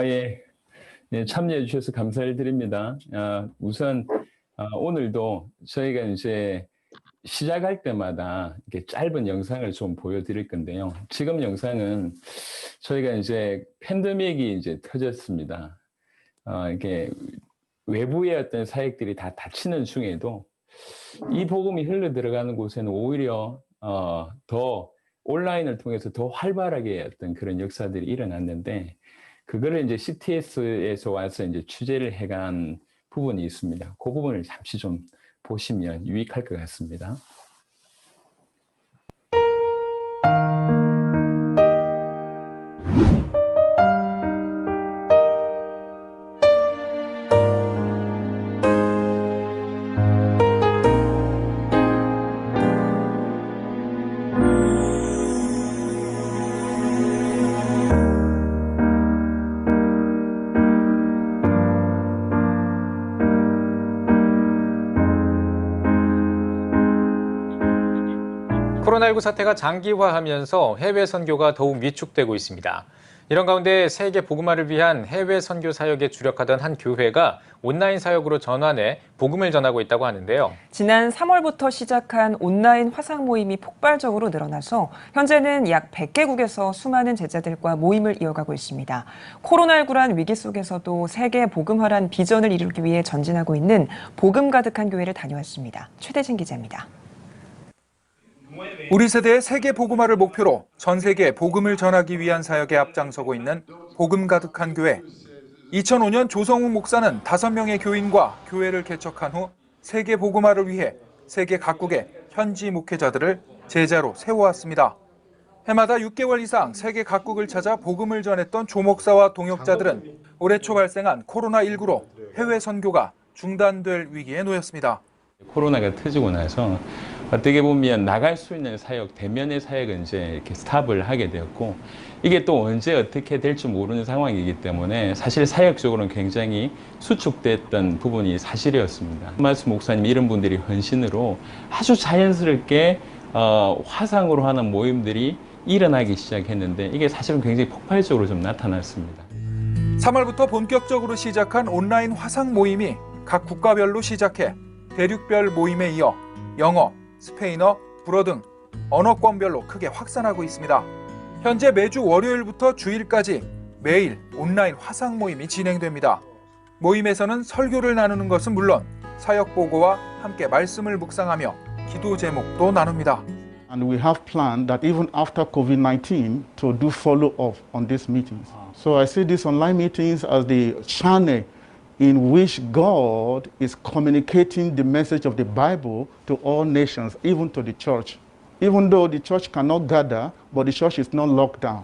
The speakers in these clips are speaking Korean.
예. 예, 참여해 주셔서 감사를 드립니다. 우선 오늘도 저희가 이제 시작할 때마다 이렇게 짧은 영상을 좀 보여드릴 건데요. 지금 영상은 저희가 이제 팬데믹이 이제 터졌습니다. 이게 외부의 어떤 사역들이 다 닫히는 중에도 이 복음이 흘러 들어가는 곳에는 오히려 더 온라인을 통해서 더 활발하게 어떤 그런 역사들이 일어났는데 그거를 이제 CTS에서 와서 이제 취재를 해간 부분이 있습니다. 그 부분을 잠시 좀 보시면 유익할 것 같습니다. 코로나19 사태가 장기화하면서 해외 선교가 더욱 위축되고 있습니다. 이런 가운데 세계 복음화를 위한 해외 선교 사역에 주력하던 한 교회가 온라인 사역으로 전환해 복음을 전하고 있다고 하는데요. 지난 3월부터 시작한 온라인 화상 모임이 폭발적으로 늘어나서 현재는 약 100개국에서 수많은 제자들과 모임을 이어가고 있습니다. 코로나19란 위기 속에서도 세계 복음화란 비전을 이루기 위해 전진하고 있는 복음 가득한 교회를 다녀왔습니다. 최대진 기자입니다. 우리 세대의 세계 복음화를 목표로 전 세계에 복음을 전하기 위한 사역에 앞장서고 있는 복음 가득한 교회. 2005년 조성욱 목사는 5명의 교인과 교회를 개척한 후 세계 복음화를 위해 세계 각국의 현지 목회자들을 제자로 세워왔습니다. 해마다 6개월 이상 세계 각국을 찾아 복음을 전했던 조 목사와 동역자들은 올해 초 발생한 코로나19로 해외 선교가 중단될 위기에 놓였습니다. 코로나가 터지고 나서 어떻게 보면 나갈 수 있는 사역, 대면의 사역은 이제 이렇게 스탑을 하게 되었고 이게 또 언제 어떻게 될지 모르는 상황이기 때문에 사실 사역적으로는 굉장히 수축됐던 부분이 사실이었습니다. 말씀 목사님 이런 분들이 헌신으로 아주 자연스럽게 화상으로 하는 모임들이 일어나기 시작했는데 이게 사실은 굉장히 폭발적으로 좀 나타났습니다. 3월부터 본격적으로 시작한 온라인 화상 모임이 각 국가별로 시작해 대륙별 모임에 이어 영어, 스페인어, 불어 등 언어권별로 크게 확산하고 있습니다. 현재 매주 월요일부터 주일까지 매일 온라인 화상 모임이 진행됩니다. 모임에서는 설교를 나누는 것은 물론 사역 보고와 함께 말씀을 묵상하며 기도 제목도 나눕니다. And we have planned that even after COVID-19 to do follow-up on these meetings. So I see these online meetings as the channel in which God is communicating the message of the Bible to all nations, even to the church. Even though the church cannot gather, but the church is not locked down.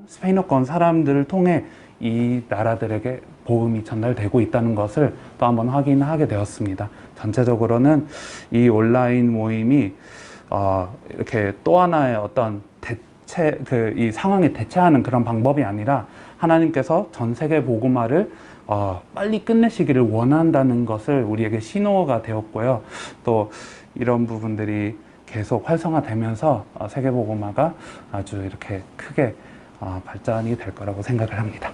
스페인어권 사람들을 통해 이 나라들에게 복음이 전달되고 있다는 것을 또 한번 확인하게 되었습니다. 전체적으로는 이 온라인 모임이 이렇게 또 하나의 어떤 이 상황에 대처하는 그런 방법이 아니라 하나님께서 전 세계 복음화를 빨리 끝내시기를 원한다는 것을 우리에게 신호가 되었고요. 또 이런 부분들이 계속 활성화되면서 세계 복음화가 아주 이렇게 크게 발전이 될 거라고 생각을 합니다.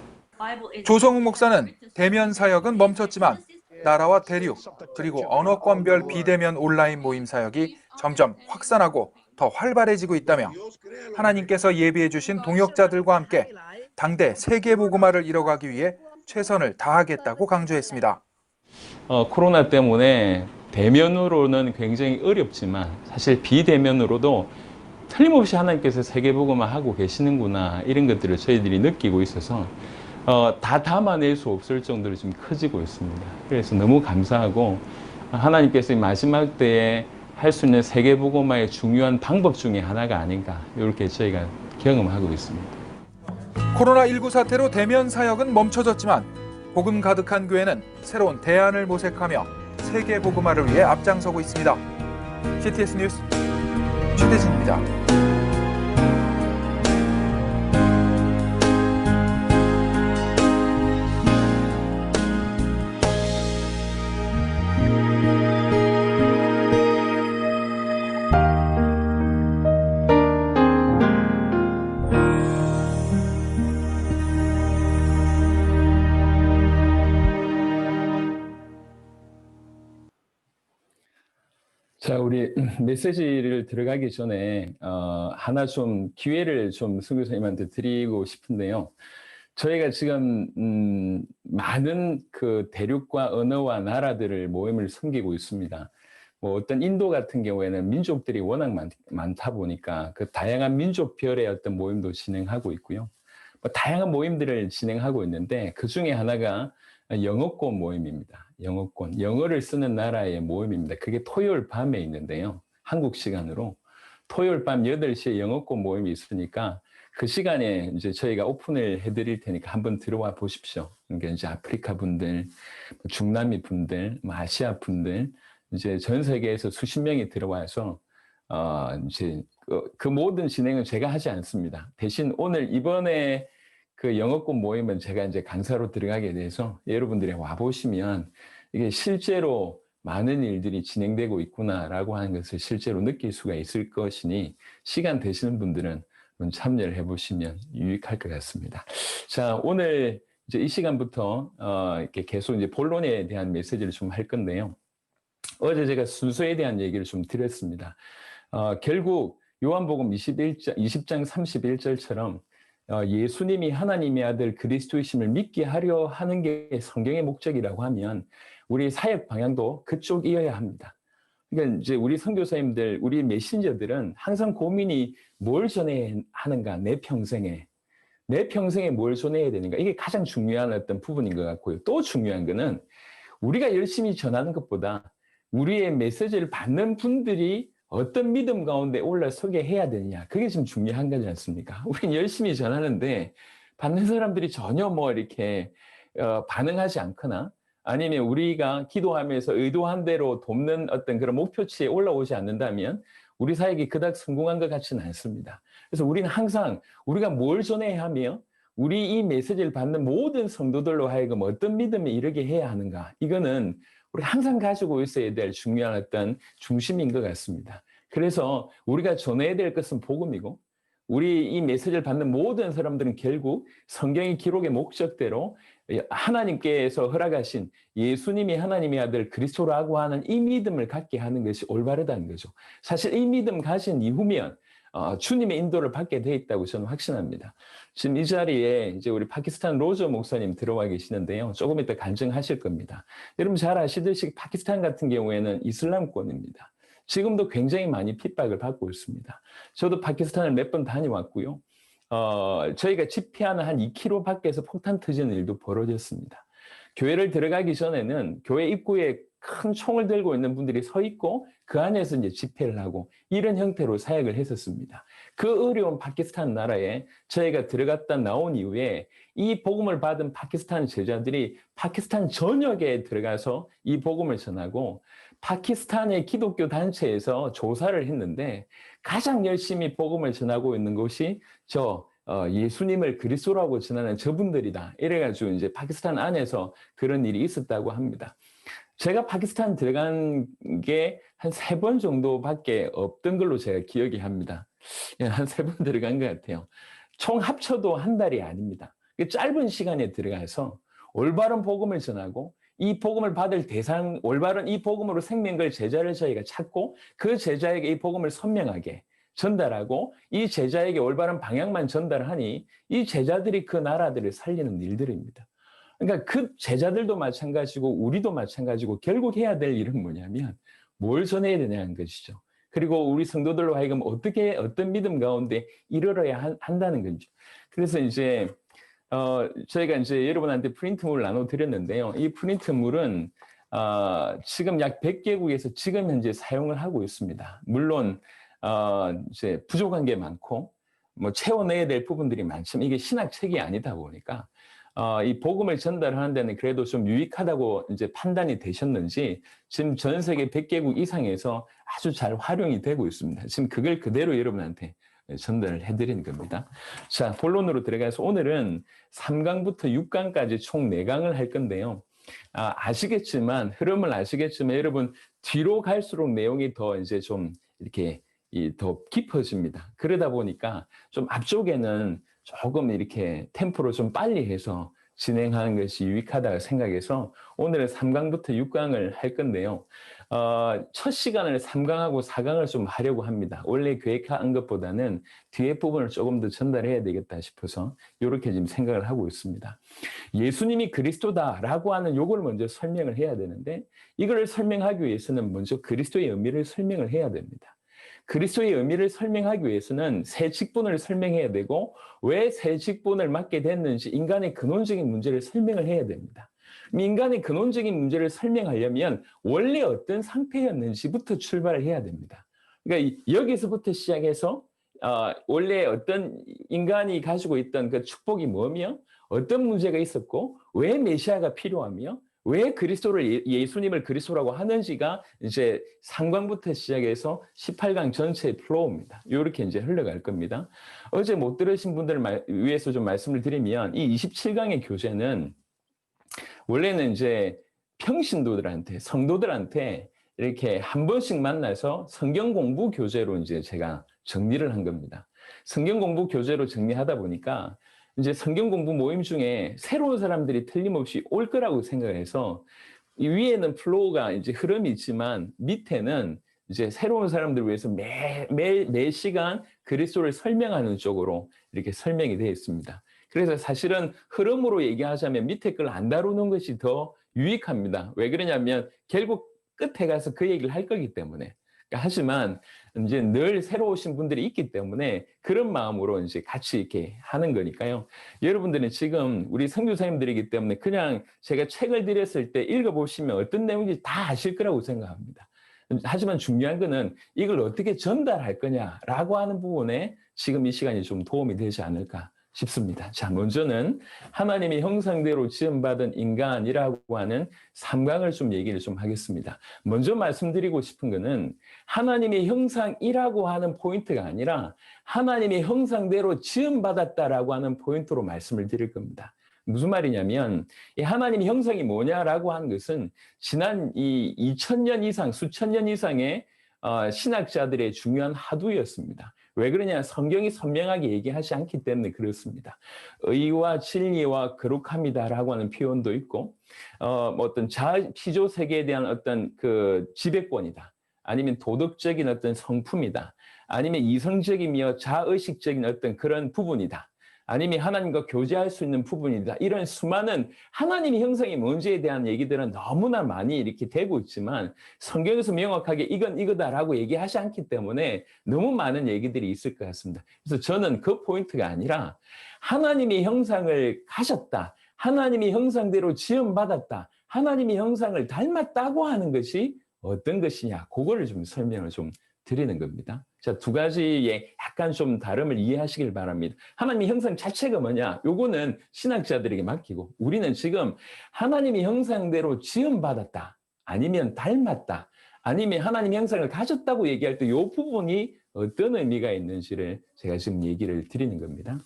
조성욱 목사는 대면 사역은 멈췄지만 나라와 대륙 그리고 언어권별 비대면 온라인 모임 사역이 점점 확산하고 더 활발해지고 있다며 하나님께서 예비해 주신 동역자들과 함께 당대 세계 복음화를 이뤄가기 위해 최선을 다하겠다고 강조했습니다. 코로나 때문에 대면으로는 굉장히 어렵지만 사실 비대면으로도 틀림없이 하나님께서 세계 복음화 하고 계시는구나 이런 것들을 저희들이 느끼고 있어서 다 담아낼 수 없을 정도로 좀 커지고 있습니다. 그래서 너무 감사하고 하나님께서 마지막 때에 할 수 있는 세계 복음화의 중요한 방법 중에 하나가 아닌가 이렇게 저희가 경험하고 있습니다. 코로나19 사태로 대면 사역은 멈춰졌지만 복음 가득한 교회는 새로운 대안을 모색하며 세계 복음화를 위해 앞장서고 있습니다. CTS 뉴스 최대진입니다. 자, 우리 메시지를 들어가기 전에 하나 좀 기회를 좀 선교사님한테 드리고 싶은데요. 저희가 지금 많은 그 대륙과 언어와 나라들을 모임을 섬기고 있습니다. 뭐 어떤 인도 같은 경우에는 민족들이 워낙 많다 보니까 그 다양한 민족별의 어떤 모임도 진행하고 있고요. 뭐 다양한 모임들을 진행하고 있는데 그 중에 하나가 영어권 모임입니다. 영어권, 영어를 쓰는 나라의 모임입니다. 그게 토요일 밤에 있는데요. 한국 시간으로 토요일 밤 8시에 영어권 모임이 있으니까 그 시간에 이제 저희가 오픈을 해드릴 테니까 한번 들어와 보십시오. 그러니까 이제 아프리카 분들, 중남미 분들, 아시아 분들, 이제 전 세계에서 수십 명이 들어와서 이제 그 모든 진행은 제가 하지 않습니다. 대신 오늘 이번에 그 영어권 모임은 제가 이제 강사로 들어가게 돼서 여러분들이 와 보시면 이게 실제로 많은 일들이 진행되고 있구나라고 하는 것을 실제로 느낄 수가 있을 것이니 시간 되시는 분들은 참여를 해보시면 유익할 것 같습니다. 자, 오늘 이제 이 시간부터 이렇게 계속 이제 본론에 대한 메시지를 좀 할 건데요. 어제 제가 순서에 대한 얘기를 좀 드렸습니다. 결국 요한복음 20장 31절처럼 예수님이 하나님의 아들 그리스도이심을 믿게 하려 하는 게 성경의 목적이라고 하면 우리 사역 방향도 그쪽이어야 합니다. 그러니까 이제 우리 선교사님들, 우리 메신저들은 항상 고민이 뭘 전해야 하는가, 내 평생에 뭘 전해야 되는가, 이게 가장 중요한 어떤 부분인 것 같고요. 또 중요한 거는 우리가 열심히 전하는 것보다 우리의 메시지를 받는 분들이 어떤 믿음 가운데 올라서게 해야 되느냐, 그게 지금 중요한 거지 않습니까? 우리는 열심히 전하는데 받는 사람들이 전혀 뭐 이렇게 반응하지 않거나 아니면 우리가 기도하면서 의도한 대로 돕는 어떤 그런 목표치에 올라오지 않는다면 우리 사역이 그닥 성공한 것 같지는 않습니다. 그래서 우리는 항상 우리가 뭘 전해야 하며 우리 이 메시지를 받는 모든 성도들로 하여금 어떤 믿음에 이르게 해야 하는가, 이거는 우리 항상 가지고 있어야 될 중요한 어떤 중심인 것 같습니다. 그래서 우리가 전해야 될 것은 복음이고 우리 이 메시지를 받는 모든 사람들은 결국 성경의 기록의 목적대로 하나님께서 허락하신 예수님이 하나님의 아들 그리스도라고 하는 이 믿음을 갖게 하는 것이 올바르다는 거죠. 사실 이 믿음 가진 이후면 주님의 인도를 받게 돼 있다고 저는 확신합니다. 지금 이 자리에 이제 우리 파키스탄 로저 목사님 들어와 계시는데요. 조금 이따 간증하실 겁니다. 여러분 잘 아시듯이 파키스탄 같은 경우에는 이슬람권입니다. 지금도 굉장히 많이 핍박을 받고 있습니다. 저도 파키스탄을 몇 번 다녀왔고요. 저희가 집회하는 한 2km 밖에서 폭탄 터지는 일도 벌어졌습니다. 교회를 들어가기 전에는 교회 입구에 큰 총을 들고 있는 분들이 서 있고 그 안에서 이제 집회를 하고 이런 형태로 사역을 했었습니다. 그 어려운 파키스탄 나라에 저희가 들어갔다 나온 이후에 이 복음을 받은 파키스탄 제자들이 파키스탄 전역에 들어가서 이 복음을 전하고 파키스탄의 기독교 단체에서 조사를 했는데 가장 열심히 복음을 전하고 있는 곳이 예수님을 그리스도라고 전하는 저분들이다. 이래가지고 이제 파키스탄 안에서 그런 일이 있었다고 합니다. 제가 파키스탄 들어간 게 한 3번 정도밖에 없던 걸로 제가 기억이 합니다. 한 3번 들어간 것 같아요. 총 합쳐도 한 달이 아닙니다. 짧은 시간에 들어가서 올바른 복음을 전하고 이 복음을 받을 대상, 올바른 이 복음으로 생명걸 제자를 저희가 찾고 그 제자에게 이 복음을 선명하게 전달하고 이 제자에게 올바른 방향만 전달하니 이 제자들이 그 나라들을 살리는 일들입니다. 그러니까 그 제자들도 마찬가지고 우리도 마찬가지고 결국 해야 될 일은 뭐냐면 뭘 전해야 되냐는 것이죠. 그리고 우리 성도들로 하여금 어떤 믿음 가운데 이르러야 한다는 거죠. 그래서 이제 저희가 이제 여러분한테 프린트물을 나눠드렸는데요. 이 프린트물은 지금 약 100개국에서 지금 현재 사용을 하고 있습니다. 물론 이제 부족한 게 많고 뭐 채워내야 될 부분들이 많지만 이게 신학책이 아니다 보니까 이 복음을 전달하는 데는 그래도 좀 유익하다고 이제 판단이 되셨는지 지금 전 세계 100개국 이상에서 아주 잘 활용이 되고 있습니다. 지금 그걸 그대로 여러분한테 전달을 해드리는 겁니다. 자, 본론으로 들어가서 오늘은 3강부터 6강까지 총 4강을 할 건데요. 아시겠지만, 흐름을 아시겠지만 여러분 뒤로 갈수록 내용이 더 이제 좀 이렇게 더 깊어집니다. 그러다 보니까 좀 앞쪽에는 조금 이렇게 템포를 좀 빨리 해서 진행하는 것이 유익하다고 생각해서 오늘은 3강부터 6강을 할 건데요. 첫 시간을 3강하고 4강을 좀 하려고 합니다. 원래 계획한 것보다는 뒤에 부분을 조금 더 전달해야 되겠다 싶어서 이렇게 지금 생각을 하고 있습니다. 예수님이 그리스도다라고 하는 요걸 먼저 설명을 해야 되는데 이걸 설명하기 위해서는 먼저 그리스도의 의미를 설명을 해야 됩니다. 그리스도의 의미를 설명하기 위해서는 새 직분을 설명해야 되고 왜 새 직분을 맡게 됐는지 인간의 근원적인 문제를 설명을 해야 됩니다. 인간의 근원적인 문제를 설명하려면 원래 어떤 상태였는지부터 출발을 해야 됩니다. 그러니까 여기서부터 시작해서 원래 어떤 인간이 가지고 있던 그 축복이 뭐며 어떤 문제가 있었고 왜 메시아가 필요하며 왜 그리스도를 예수님을 그리스도라고 하는지가 이제 3강부터 시작해서 18강 전체의 플로우입니다. 이렇게 이제 흘러갈 겁니다. 어제 못 들으신 분들을 위해서 좀 말씀을 드리면 이 27강의 교재는 원래는 이제 평신도들한테 성도들한테 이렇게 한 번씩 만나서 성경 공부 교재로 이제 제가 정리를 한 겁니다. 성경 공부 교재로 정리하다 보니까 이제 성경 공부 모임 중에 새로운 사람들이 틀림없이 올 거라고 생각해서 이 위에는 플로우가 이제 흐름이 있지만 밑에는 이제 새로운 사람들을 위해서 매 시간 그리스도를 설명하는 쪽으로 이렇게 설명이 되어 있습니다. 그래서 사실은 흐름으로 얘기하자면 밑에 걸 안 다루는 것이 더 유익합니다. 왜 그러냐면 결국 끝에 가서 그 얘기를 할 거기 때문에. 하지만 이제 늘 새로 오신 분들이 있기 때문에 그런 마음으로 이제 같이 이렇게 하는 거니까요. 여러분들은 지금 우리 선교사님들이기 때문에 그냥 제가 책을 드렸을 때 읽어보시면 어떤 내용인지 다 아실 거라고 생각합니다. 하지만 중요한 거는 이걸 어떻게 전달할 거냐라고 하는 부분에 지금 이 시간이 좀 도움이 되지 않을까 싶습니다. 자, 먼저는 하나님의 형상대로 지음받은 인간이라고 하는 3강을 좀 얘기를 좀 하겠습니다. 먼저 말씀드리고 싶은 거는 하나님의 형상이라고 하는 포인트가 아니라 하나님의 형상대로 지음받았다라고 하는 포인트로 말씀을 드릴 겁니다. 무슨 말이냐면 이 하나님의 형상이 뭐냐라고 하는 것은 지난 이 2000년 이상, 수천 년 이상의 신학자들의 중요한 화두였습니다. 왜 그러냐? 성경이 선명하게 얘기하지 않기 때문에 그렇습니다. 의와 진리와 거룩함이다라고 하는 표현도 있고, 어떤 피조 세계에 대한 어떤 그 지배권이다. 아니면 도덕적인 어떤 성품이다. 아니면 이성적이며 자의식적인 어떤 그런 부분이다. 아니면 하나님과 교제할 수 있는 부분이다. 이런 수많은 하나님의 형상이 뭔지에 대한 얘기들은 너무나 많이 이렇게 되고 있지만 성경에서 명확하게 이건 이거다라고 얘기하지 않기 때문에 너무 많은 얘기들이 있을 것 같습니다. 그래서 저는 그 포인트가 아니라 하나님의 형상을 가졌다. 하나님의 형상대로 지음받았다. 하나님의 형상을 닮았다고 하는 것이 어떤 것이냐. 그거를 좀 설명을 좀 드리는 겁니다. 자, 두 가지의 약간 좀 다름을 이해하시길 바랍니다. 하나님의 형상 자체가 뭐냐? 요거는 신학자들에게 맡기고 우리는 지금 하나님의 형상대로 지음받았다. 아니면 닮았다. 아니면 하나님의 형상을 가졌다고 얘기할 때 요 부분이 어떤 의미가 있는지를 제가 지금 얘기를 드리는 겁니다.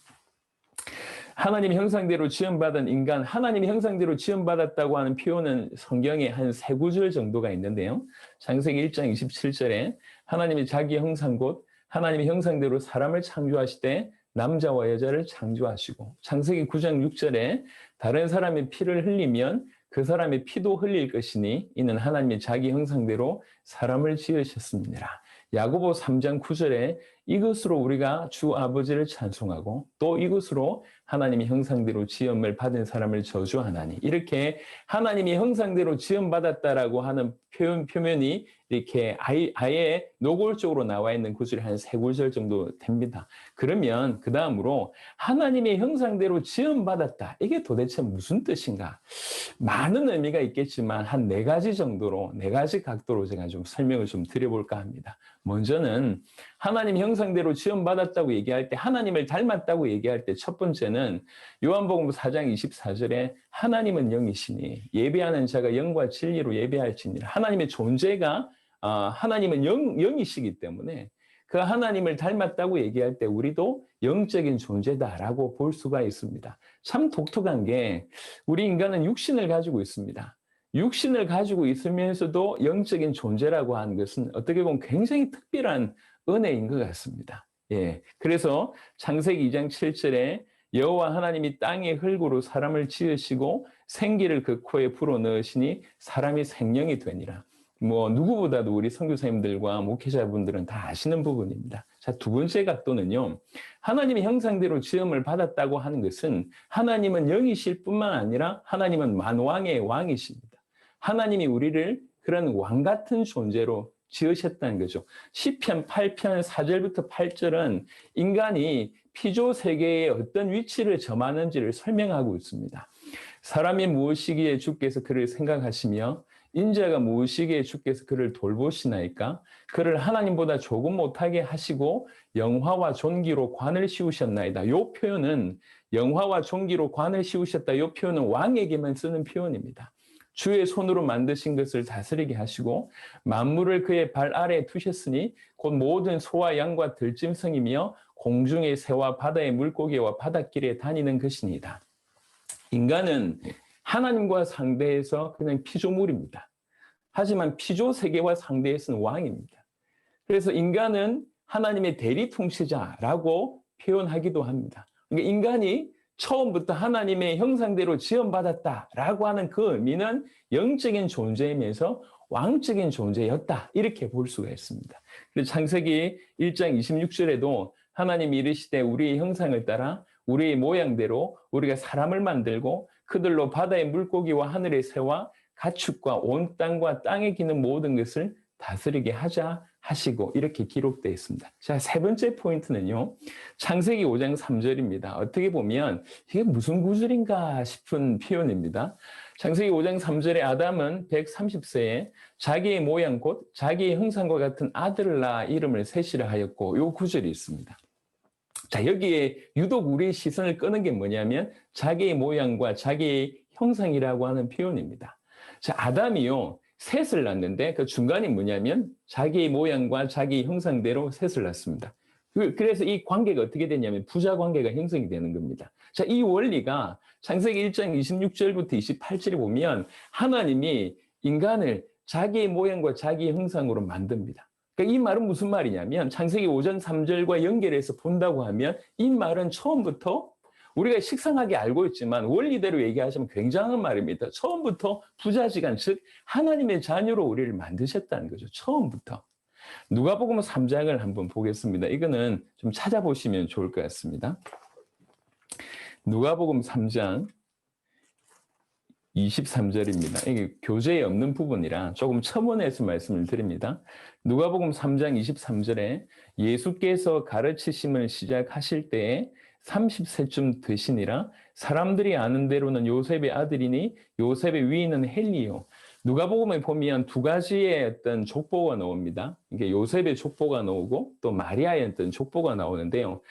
하나님의 형상대로 지음받은 인간, 하나님의 형상대로 지음받았다고 하는 표현은 성경에 한 3구절 정도가 있는데요. 창세기 1장 27절에 하나님이 자기 형상 곧 하나님의 형상대로 사람을 창조하시되 남자와 여자를 창조하시고 창세기 9장 6절에 다른 사람의 피를 흘리면 그 사람의 피도 흘릴 것이니 이는 하나님의 자기 형상대로 사람을 지으셨습니다. 야고보 3장 9절에 이것으로 우리가 주 아버지를 찬송하고 또 이것으로 하나님의 형상대로 지음을 받은 사람을 저주하나니 이렇게 하나님의 형상대로 지음받았다라고 하는 표면이 이렇게 아예 노골적으로 나와 있는 구절이 한 3구절 정도 됩니다. 그러면 그 다음으로 하나님의 형상대로 지음받았다. 이게 도대체 무슨 뜻인가? 많은 의미가 있겠지만 한 4가지 정도로 4가지 각도로 제가 좀 설명을 좀 드려볼까 합니다. 먼저는 하나님 형상대로 지음받았다고 얘기할 때 하나님을 닮았다고 얘기할 때 첫 번째는 요한복음 4장 24절에 하나님은 영이시니 예배하는 자가 영과 진리로 예배할지니라. 하나님의 존재가 하나님은 영이시기 때문에 그 하나님을 닮았다고 얘기할 때 우리도 영적인 존재다라고 볼 수가 있습니다. 참 독특한 게 우리 인간은 육신을 가지고 있습니다. 육신을 가지고 있으면서도 영적인 존재라고 하는 것은 어떻게 보면 굉장히 특별한 은혜인 것 같습니다. 예. 그래서 창세기 2장 7절에 여호와 하나님이 땅의 흙으로 사람을 지으시고 생기를 그 코에 불어넣으시니 사람이 생명이 되니라. 뭐 누구보다도 우리 선교사님들과 목회자분들은 다 아시는 부분입니다. 자, 두 번째 각도는요. 하나님의 형상대로 지음을 받았다고 하는 것은 하나님은 영이실 뿐만 아니라 하나님은 만왕의 왕이십니다. 하나님이 우리를 그런 왕 같은 존재로 지으셨다는 거죠. 시편 8편 4절부터 8절은 인간이 피조 세계에 어떤 위치를 점하는지를 설명하고 있습니다. 사람이 무엇이기에 주께서 그를 생각하시며 인자가 무엇이기에 주께서 그를 돌보시나이까? 그를 하나님보다 조금 못하게 하시고 영화와 존귀로 관을 씌우셨나이다. 이 표현은 영화와 존귀로 관을 씌우셨다. 이 표현은 왕에게만 쓰는 표현입니다. 주의 손으로 만드신 것을 다스리게 하시고 만물을 그의 발 아래에 두셨으니 곧 모든 소와 양과 들짐승이며 공중의 새와 바다의 물고기와 바닷길에 다니는 것이니이다. 인간은 하나님과 상대해서 그냥 피조물입니다. 하지만 피조 세계와 상대해서는 왕입니다. 그래서 인간은 하나님의 대리 통치자라고 표현하기도 합니다. 그러니까 인간이 처음부터 하나님의 형상대로 지음받았다라고 하는 그 의미는 영적인 존재이면서 왕적인 존재였다. 이렇게 볼 수가 있습니다. 그래서 창세기 1장 26절에도 하나님이 이르시되 우리의 형상을 따라 우리의 모양대로 우리가 사람을 만들고 그들로 바다의 물고기와 하늘의 새와 가축과 온 땅과 땅에 기는 모든 것을 다스리게 하자 하시고 이렇게 기록되어 있습니다. 자, 세 번째 포인트는요. 창세기 5장 3절입니다. 어떻게 보면 이게 무슨 구절인가 싶은 표현입니다. 창세기 5장 3절에 아담은 130세에 자기의 모양 곧 자기의 형상과 같은 아들을 낳아 이름을 셋이라 하였고 이 구절이 있습니다. 자, 여기에 유독 우리의 시선을 끄는 게 뭐냐면 자기의 모양과 자기의 형상이라고 하는 표현입니다. 자, 아담이요. 셋을 낳는데 그 중간이 뭐냐면 자기의 모양과 자기의 형상대로 셋을 낳습니다. 그래서 이 관계가 어떻게 되냐면 부자 관계가 형성이 되는 겁니다. 자, 이 원리가 창세기 1장 26절부터 28절에 보면 하나님이 인간을 자기의 모양과 자기의 형상으로 만듭니다. 그러니까 이 말은 무슨 말이냐면 창세기 5장 3절과 연결해서 본다고 하면 이 말은 처음부터 우리가 식상하게 알고 있지만 원리대로 얘기하자면 굉장한 말입니다. 처음부터 부자지간 즉 하나님의 자녀로 우리를 만드셨다는 거죠. 처음부터. 누가복음 3장을 한번 보겠습니다. 이거는 좀 찾아보시면 좋을 것 같습니다. 누가복음 3장 23절입니다. 이게 교재에 없는 부분이라 조금 첨언해서 말씀을 드립니다. 누가복음 3장 23절에 예수께서 가르치심을 시작하실 때에 30세쯤 되시니라. 사람들이 아는 대로는 요셉의 아들이니 요셉의 위인은 헬리요. 누가복음에 보면 두 가지의 어떤 족보가 나옵니다. 이게 요셉의 족보가 나오고 또 마리아의 어떤 족보가 나오는데요.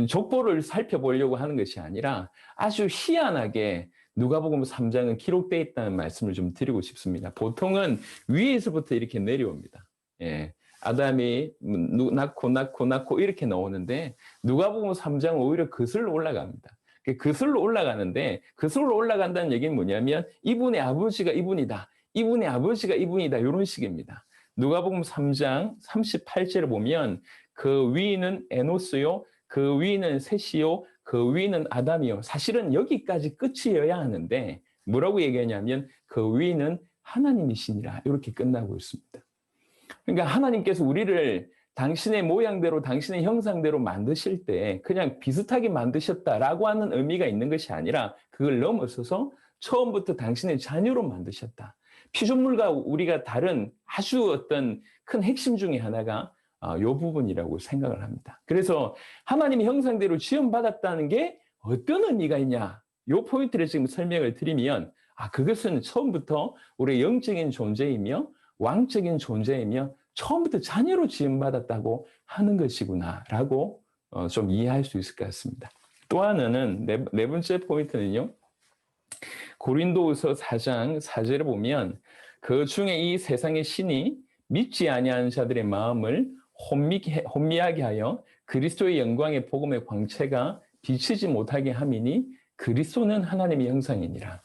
족보를 살펴보려고 하는 것이 아니라 아주 희한하게 누가복음 3장은 기록되어 있다는 말씀을 좀 드리고 싶습니다. 보통은 위에서부터 이렇게 내려옵니다. 예. 아담이 낳고 이렇게 나오는데 누가복음 3장은 오히려 거슬러 올라갑니다. 거슬러 올라가는데 거슬러 올라간다는 얘기는 뭐냐면 이분의 아버지가 이분이다. 이분의 아버지가 이분이다. 이런 식입니다. 누가복음 3장 38절을 보면 그 위인은 에노스요. 그 위인은 셋이요. 그 위인은 아담이요. 사실은 여기까지 끝이어야 하는데 뭐라고 얘기하냐면 그 위인은 하나님이시니라. 이렇게 끝나고 있습니다. 그러니까 하나님께서 우리를 당신의 모양대로 당신의 형상대로 만드실 때 그냥 비슷하게 만드셨다라고 하는 의미가 있는 것이 아니라 그걸 넘어서서 처음부터 당신의 자녀로 만드셨다. 피조물과 우리가 다른 아주 어떤 큰 핵심 중에 하나가 이 부분이라고 생각을 합니다. 그래서 하나님의 형상대로 지음받았다는 게 어떤 의미가 있냐? 이 포인트를 지금 설명을 드리면 그것은 처음부터 우리의 영적인 존재이며 왕적인 존재이며 처음부터 자녀로 지음받았다고 하는 것이구나라고 좀 이해할 수 있을 것 같습니다. 또 하나는 네 번째 포인트는요. 고린도후서 4장 4절에 보면 그 중에 이 세상의 신이 믿지 아니하는 자들의 마음을 혼미하게 하여 그리스도의 영광의 복음의 광채가 비치지 못하게 함이니 그리스도는 하나님의 형상이니라.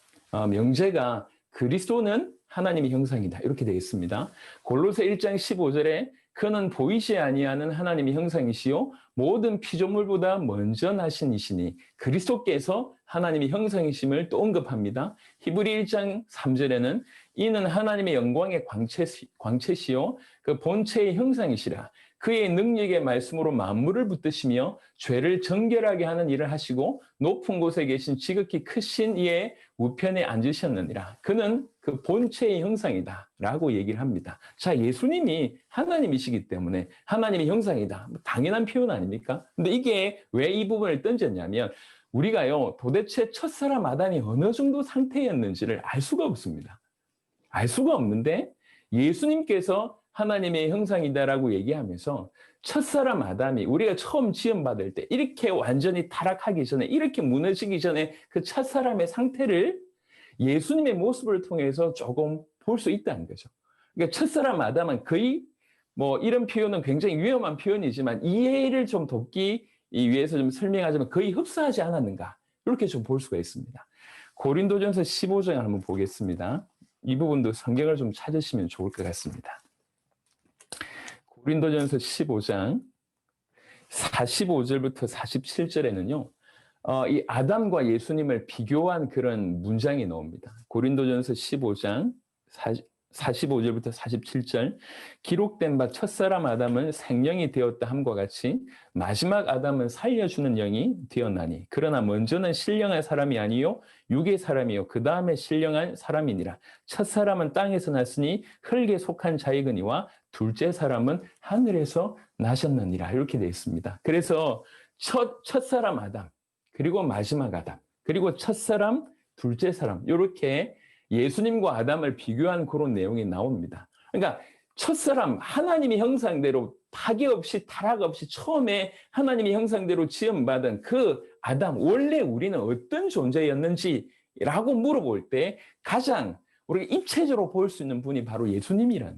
명제가 그리스도는 하나님의 형상이다. 이렇게 되어 있습니다. 골로새 1장 15절에 그는 보이지 아니하는 하나님의 형상이시요 모든 피조물보다 먼저 나신 이시니 그리스도께서 하나님의 형상이심을 또 언급합니다. 히브리 1장 3절에는 이는 하나님의 영광의 광채시요 그 본체의 형상이시라. 그의 능력의 말씀으로 만물을 붙드시며 죄를 정결하게 하는 일을 하시고 높은 곳에 계신 지극히 크신 이의 우편에 앉으셨느니라. 그는 그 본체의 형상이다 라고 얘기를 합니다. 자, 예수님이 하나님이시기 때문에 하나님의 형상이다. 당연한 표현 아닙니까? 근데 이게 왜 이 부분을 던졌냐면 우리가요 도대체 첫사람 아담이 어느 정도 상태였는지를 알 수가 없습니다. 알 수가 없는데 예수님께서 하나님의 형상이다라고 얘기하면서 첫사람 아담이 우리가 처음 지음받을 때 이렇게 완전히 타락하기 전에 이렇게 무너지기 전에 그 첫사람의 상태를 예수님의 모습을 통해서 조금 볼 수 있다는 거죠. 그러니까 첫사람 아담은 거의 뭐 이런 표현은 굉장히 위험한 표현이지만 이해를 좀 돕기 위해서 좀 설명하자면 거의 흡사하지 않았는가 이렇게 좀 볼 수가 있습니다. 고린도전서 15장 한번 보겠습니다. 이 부분도 성경을 좀 찾으시면 좋을 것 같습니다. 고린도전서 15장 45절부터 47절에는요. 이 아담과 예수님을 비교한 그런 문장이 나옵니다. 고린도전서 15장 45절부터 47절 기록된 바 첫사람 아담은 생령이 되었다 함과 같이 마지막 아담은 살려주는 영이 되었나니 그러나 먼저는 신령한 사람이 아니요 육의 사람이요 그 다음에 신령한 사람이니라. 첫사람은 땅에서 났으니 흙에 속한 자이거니와 둘째 사람은 하늘에서 나셨느니라. 이렇게 되어 있습니다. 그래서 첫사람 아담 그리고 마지막 아담 그리고 첫사람 둘째 사람 이렇게 예수님과 아담을 비교한 그런 내용이 나옵니다. 그러니까 첫사람 하나님의 형상대로 파괴 없이 타락 없이 처음에 하나님의 형상대로 지음받은 그 아담 원래 우리는 어떤 존재였는지라고 물어볼 때 가장 우리가 입체적으로 볼 수 있는 분이 바로 예수님이라는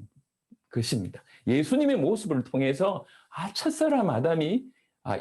것입니다. 예수님의 모습을 통해서 첫사람 아담이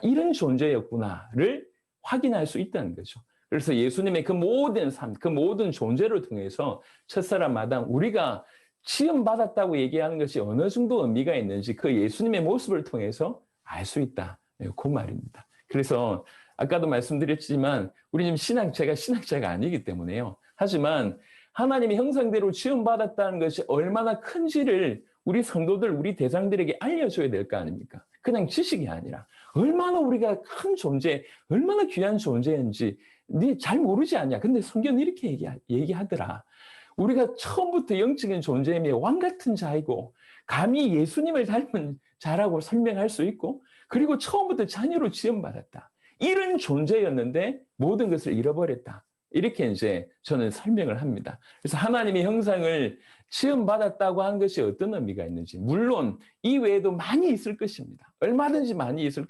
이런 존재였구나를 확인할 수 있다는 거죠. 그래서 예수님의 그 모든 삶, 그 모든 존재를 통해서 첫사람 아담, 우리가 지음받았다고 얘기하는 것이 어느 정도 의미가 있는지 그 예수님의 모습을 통해서 알 수 있다. 그 말입니다. 그래서 아까도 말씀드렸지만 우리 지금 제가 신학자가 아니기 때문에요. 하지만 하나님의 형상대로 지음받았다는 것이 얼마나 큰지를 우리 성도들, 우리 대상들에게 알려줘야 될 거 아닙니까? 그냥 지식이 아니라 얼마나 우리가 큰 존재, 얼마나 귀한 존재인지 네 잘 모르지 않냐. 근데 성경은 이렇게 얘기하더라. 우리가 처음부터 영적인 존재이며 왕 같은 자이고 감히 예수님을 닮은 자라고 설명할 수 있고 그리고 처음부터 자녀로 지음받았다. 이런 존재였는데 모든 것을 잃어버렸다. 이렇게 이제 저는 설명을 합니다. 그래서 하나님의 형상을 지음받았다고 하는 것이 어떤 의미가 있는지 물론 이 외에도 많이 있을 것입니다. 얼마든지 많이 있을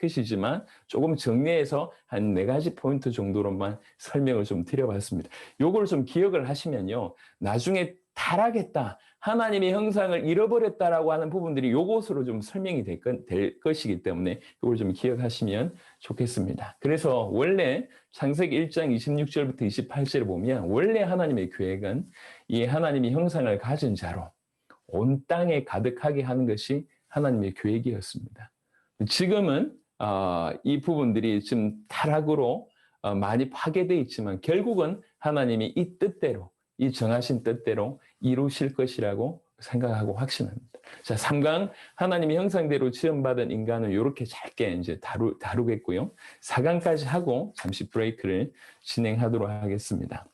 것이지만 조금 정리해서 한 4가지 포인트 정도로만 설명을 좀 드려봤습니다. 요걸 좀 기억을 하시면요. 나중에 타락했다, 하나님의 형상을 잃어버렸다라고 하는 부분들이 요것으로 좀 설명이 될 것이기 때문에 이걸 좀 기억하시면 좋겠습니다. 그래서 원래 창세기 1장 26절부터 28절을 보면 원래 하나님의 계획은 이 하나님의 형상을 가진 자로 온 땅에 가득하게 하는 것이 하나님의 계획이었습니다. 지금은 이 부분들이 지금 타락으로 많이 파괴되어 있지만 결국은 하나님이 이 뜻대로 이 정하신 뜻대로 이루실 것이라고 생각하고 확신합니다. 자, 3강 하나님의 형상대로 지음받은 인간은 이렇게 짧게 이제 다루겠고요. 4강까지 하고 잠시 브레이크를 진행하도록 하겠습니다.